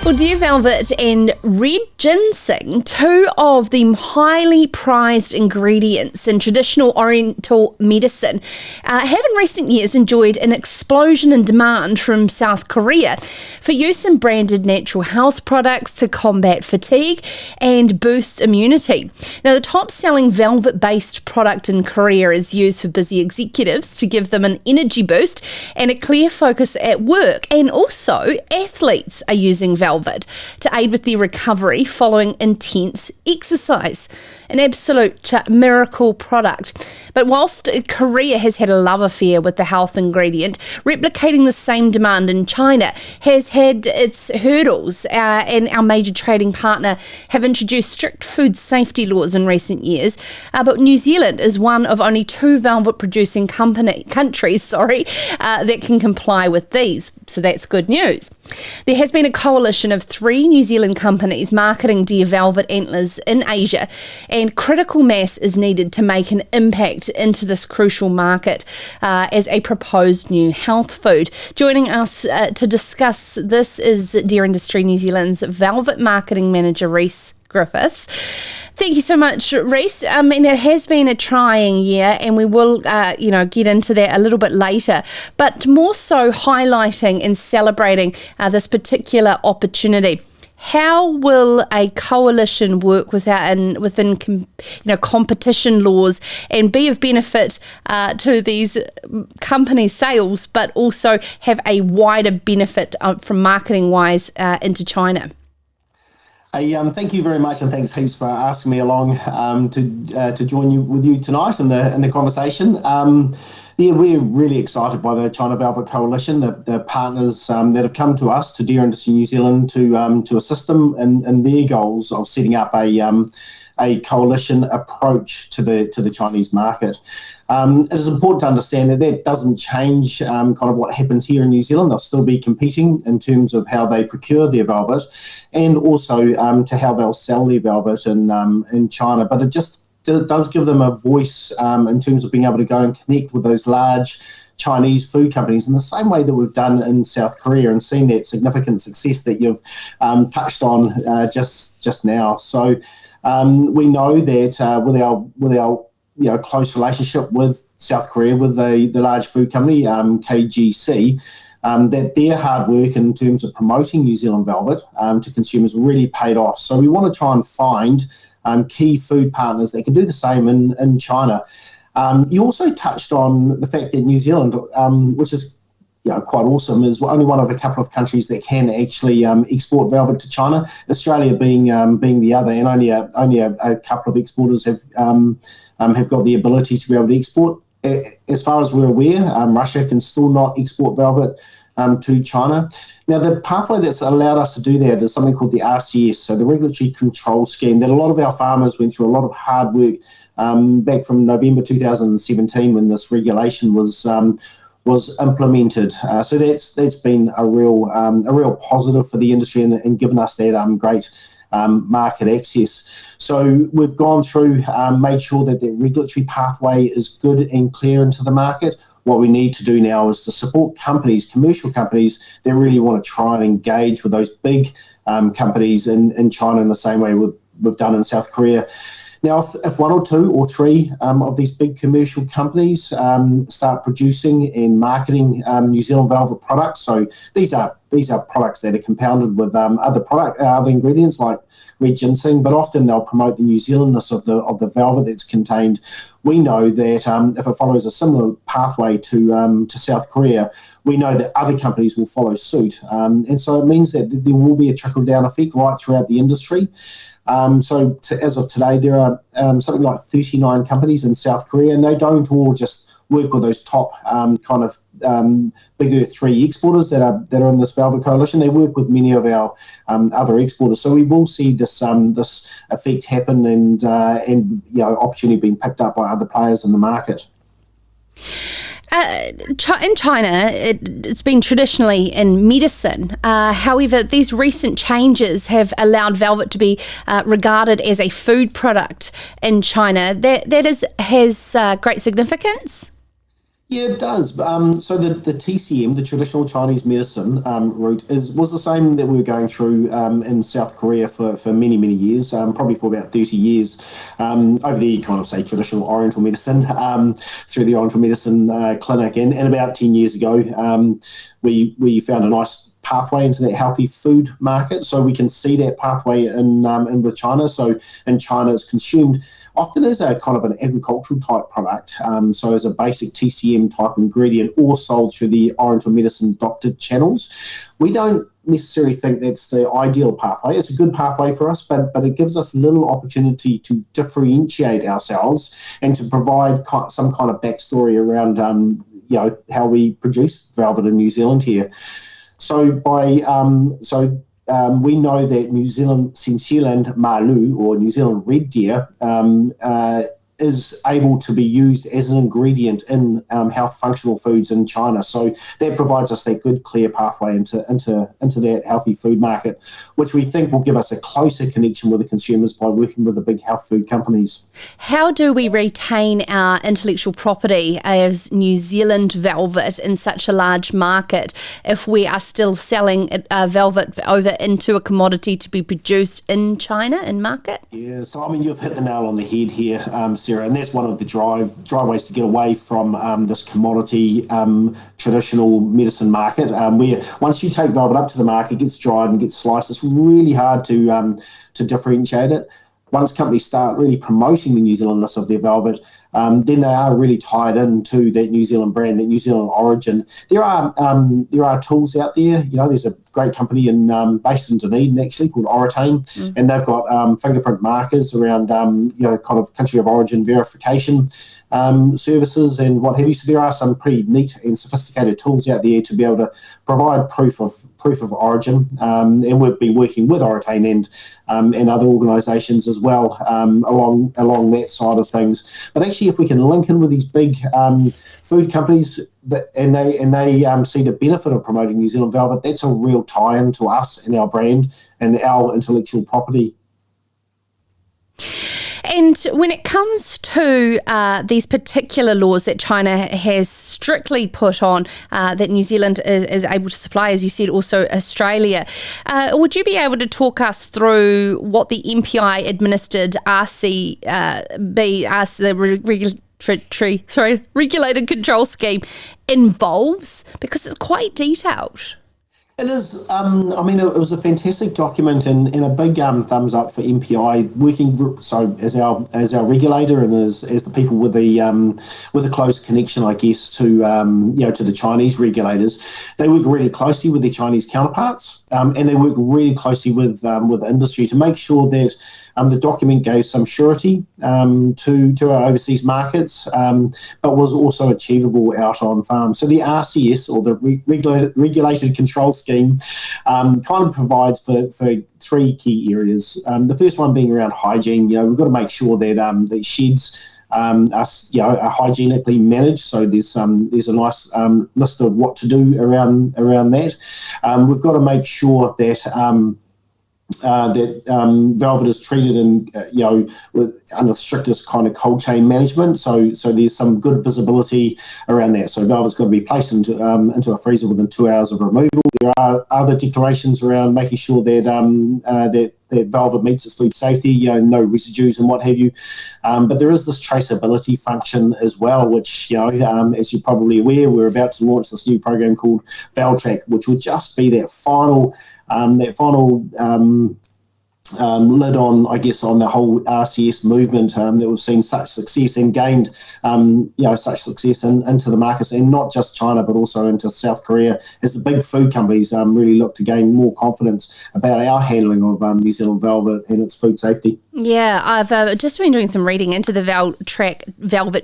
Well, deer velvet and red ginseng, two of the highly prized ingredients in traditional oriental medicine, have in recent years enjoyed an explosion in demand from South Korea for use in branded natural health products to combat fatigue and boost immunity. Now, the top-selling velvet-based product in Korea is used for busy executives to give them an energy boost and a clear focus at work, and also athletes are using velvet to aid with their recovery following intense exercise. An absolute miracle product. But whilst Korea has had a love affair with the health ingredient, replicating the same demand in China has had its hurdles, and our major trading partner have introduced strict food safety laws in recent years. But New Zealand is one of only two velvet producing countries that can comply with these. So that's good news. There has been a coalition of 3 New Zealand companies marketing deer velvet antlers in Asia, and critical mass is needed to make an impact into this crucial market as a proposed new health food. Joining us to discuss this is Deer Industry New Zealand's Velvet Marketing Manager, Rhys Griffiths. Thank you so much, Rhys. And it has been a trying year, and we will, get into that a little bit later, but more so highlighting and celebrating this particular opportunity. How will a coalition work within competition laws and be of benefit to these companies' sales, but also have a wider benefit from marketing-wise into China? Thank you very much, and thanks heaps for asking me along to join with you tonight in the conversation. We're really excited by the China Velvet Coalition, the partners that have come to us, to Deer Industry New Zealand, to assist them in their goals of setting up a coalition approach to the Chinese market. It is important to understand that doesn't change kind of what happens here in New Zealand. They'll still be competing in terms of how they procure their velvet, and also to how they'll sell their velvet in China. But it does give them a voice in terms of being able to go and connect with those large Chinese food companies in the same way that we've done in South Korea, and seen that significant success that you've touched on just now. So we know that with our close relationship with South Korea, with the large food company KGC, that their hard work in terms of promoting New Zealand velvet to consumers really paid off. So we want to try and find key food partners that can do the same in China. You also touched on the fact that New Zealand, which is quite awesome, is only one of a couple of countries that can actually export velvet to China. Australia being the other, and only a couple of exporters have got the ability to be able to export. As far as we're aware, Russia can still not export velvet to China. Now, the pathway that's allowed us to do that is something called the RCS, so the Regulatory Control Scheme, that a lot of our farmers went through a lot of hard work back from November 2017 when this regulation was implemented. So that's been a real positive for the industry, and given us that great market access. So we've gone through, made sure that the regulatory pathway is good and clear into the market. What we need to do now is to support commercial companies that really want to try and engage with those big companies in China in the same way we've done in South Korea. Now, if 1 or 2 or 3 of these big commercial companies start producing and marketing New Zealand velvet products, so these are products that are compounded with other ingredients like red ginseng, but often they'll promote the New Zealandness of the velvet that's contained. We know that if it follows a similar pathway to South Korea, we know that other companies will follow suit, and so it means that there will be a trickle-down effect right throughout the industry. As of today, there are something like 39 companies in South Korea, and they don't all just work with those top bigger 3 exporters that are in this velvet coalition. They work with many of our other exporters. So we will see this effect happen, and opportunity being picked up by other players in the market. In China, it's been traditionally in medicine. However, these recent changes have allowed velvet to be regarded as a food product in China. That has great significance. Yeah, it does. So the TCM, the traditional Chinese medicine route, was the same that we were going through in South Korea for many, many years, probably for about 30 years. Over there, you kind of say traditional oriental medicine through the oriental medicine clinic. And about 10 years ago, we found a nice pathway into that healthy food market. So we can see that pathway in with China. So in China, it's consumed often as a kind of an agricultural type product, so as a basic TCM type ingredient, or sold through the oriental medicine doctor channels. We don't necessarily think that's the ideal pathway. It's a good pathway for us, but it gives us little opportunity to differentiate ourselves and to provide some kind of backstory around how we produce velvet in New Zealand here. So we know that New Zealand Malu, or New Zealand red deer, is able to be used as an ingredient in health functional foods in China. So that provides us that good, clear pathway into that healthy food market, which we think will give us a closer connection with the consumers by working with the big health food companies. How do we retain our intellectual property as New Zealand velvet in such a large market if we are still selling velvet over into a commodity to be produced in China, in market? Yeah, so I mean, you've hit the nail on the head here, Sarah, and that's one of the driveways to get away from this commodity traditional medicine market, where once you take velvet up to the market, it gets dried and gets sliced. It's really hard to differentiate it. Once companies start really promoting the New Zealandness of their velvet, then they are really tied into that New Zealand brand, that New Zealand origin. There are tools out there. There's a great company based in Dunedin actually called Oriental, and they've got fingerprint markers around kind of country of origin verification services and what have you. So there are some pretty neat and sophisticated tools out there to be able to provide proof of origin, and we've been working with Oriental and other organisations as well along that side of things. But actually, if we can link in with these big food companies and they see the benefit of promoting New Zealand velvet, that's a real tie-in to us and our brand and our intellectual property. And when it comes to these particular laws that China has strictly put on that New Zealand is able to supply, as you said, also Australia, would you be able to talk us through what the MPI administered regulated control scheme involves? Because it's quite detailed. It is. It was a fantastic document and a big thumbs up for MPI working as our regulator and as the people with a close connection, I guess, to the Chinese regulators. They work really closely with their Chinese counterparts, and they work really closely with industry to make sure that the document gave some surety to our overseas markets, but was also achievable out on farm. So the RCS, or the Regulated Control Scheme, kind of provides for three key areas. The first one being around hygiene. We've got to make sure that the sheds are hygienically managed. So there's a nice list of what to do around that. We've got to make sure that velvet is treated under strictest kind of cold chain management. So there's some good visibility around that. So velvet's got to be placed into a freezer within 2 hours of removal. There are other declarations around making sure that velvet meets its food safety, no residues and what have you. But there is this traceability function as well, which, as you're probably aware, we're about to launch this new program called ValTrack, which will just be that final lid on, I guess, on the whole RCS movement that we've seen such success and gained, such success into the markets, and not just China, but also into South Korea, as the big food companies really look to gain more confidence about our handling of New Zealand velvet and its food safety. Yeah, I've just been doing some reading into the velvet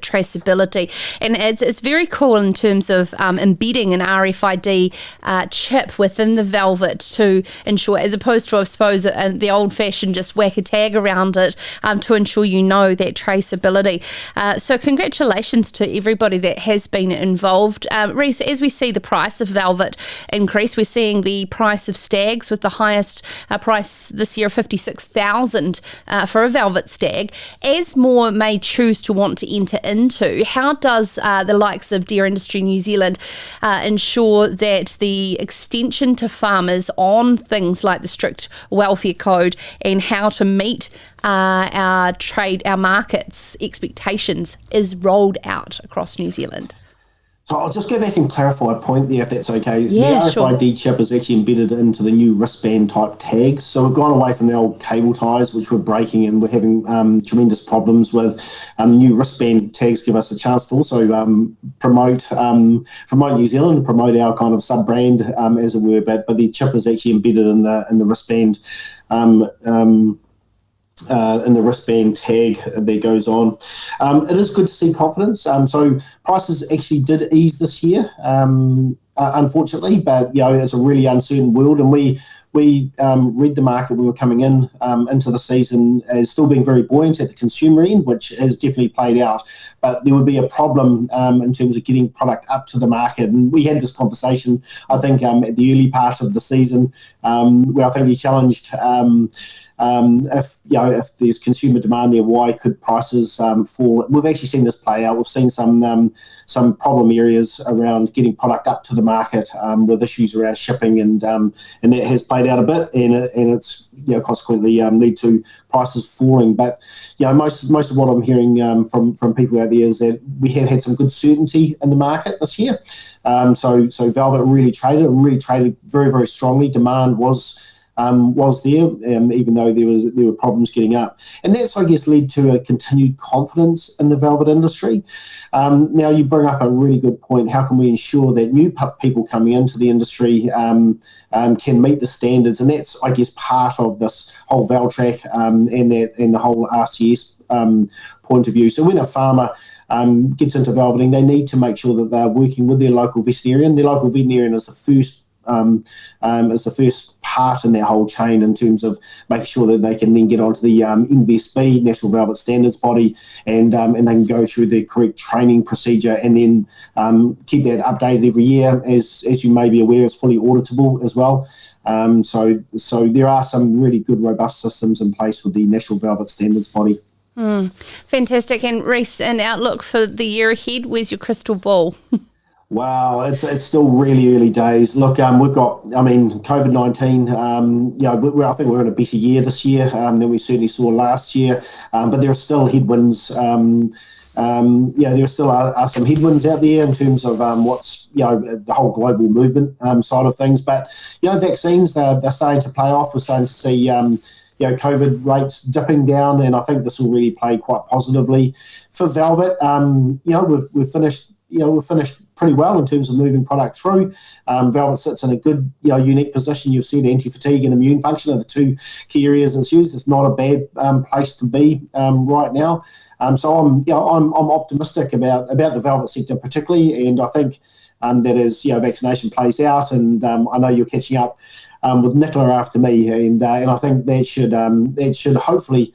traceability, and it's very cool in terms of embedding an RFID chip within the velvet to ensure, as opposed to, I suppose, the old fish and just whack a tag around it to ensure you know that traceability. So congratulations to everybody that has been involved. Rhys, as we see the price of velvet increase, we're seeing the price of stags with the highest price this year of $56,000 for a velvet stag. As more may choose to want to enter into, how does the likes of Deer Industry New Zealand ensure that the extension to farmers on things like the strict welfare code and how to meet our markets' expectations is rolled out across New Zealand? So I'll just go back and clarify a point there, if that's okay. Yeah, the RFID sure. chip is actually embedded into the new wristband type tags. So we've gone away from the old cable ties, which were breaking, and we're having tremendous problems with. New wristband tags give us a chance to also promote New Zealand, and promote our kind of sub brand, as it were. But the chip is actually embedded in the wristband. In the wristband tag that goes on. It is good to see confidence. So prices actually did ease this year, unfortunately, but it's a really uncertain world, and we read the market when we were coming into the season as still being very buoyant at the consumer end, which has definitely played out. But there would be a problem in terms of getting product up to the market. And we had this conversation, I think, at the early part of the season, where I think we challenged if there's consumer demand there, why could prices fall? We've actually seen this play out. We've seen some problem areas around getting product up to the market with issues around shipping, and that has played out a bit, and it's consequently led to prices falling. But most of what I'm hearing from people out there is that we have had some good certainty in the market this year. So velvet really traded very, very strongly. Demand was there, even though there were problems getting up. And that's, I guess, led to a continued confidence in the velvet industry. Now, you bring up a really good point. How can we ensure that new people coming into the industry can meet the standards? And that's, I guess, part of this whole Valtrack and the whole RCS point of view. So when a farmer gets into velveting, they need to make sure that they're working with their local veterinarian. Their local veterinarian is the first part in their whole chain in terms of making sure that they can then get onto the NVSB, National Velvet Standards Body, and they can go through the correct training procedure, and then keep that updated every year. As you may be aware, it's fully auditable as well. So there are some really good, robust systems in place with the National Velvet Standards Body. Fantastic. And Rhys, an outlook for the year ahead, where's your crystal ball? Wow, it's still really early days. Look, we've got, COVID-19, I think we're in a better year this year than we certainly saw last year, but there are still headwinds. There still are some headwinds out there in terms of what's, the whole global movement side of things. But, vaccines, they're starting to play off. We're starting to see, COVID rates dipping down, and I think this will really play quite positively. For velvet, we've finished pretty well in terms of moving product through. Velvet sits in a good, unique position. You've seen anti-fatigue and immune function are the two key areas it's used. It's not a bad place to be right now. So I'm optimistic about the velvet sector particularly, and I think that as vaccination plays out, and I know you're catching up with Nicola after me, and I think that should hopefully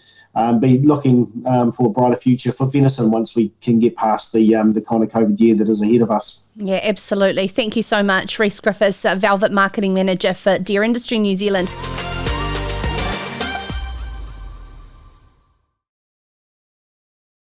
be looking for a brighter future for venison once we can get past the kind of COVID year that is ahead of us. Yeah, absolutely. Thank you so much, Rhys Griffiths, Velvet Marketing Manager for Deer Industry New Zealand.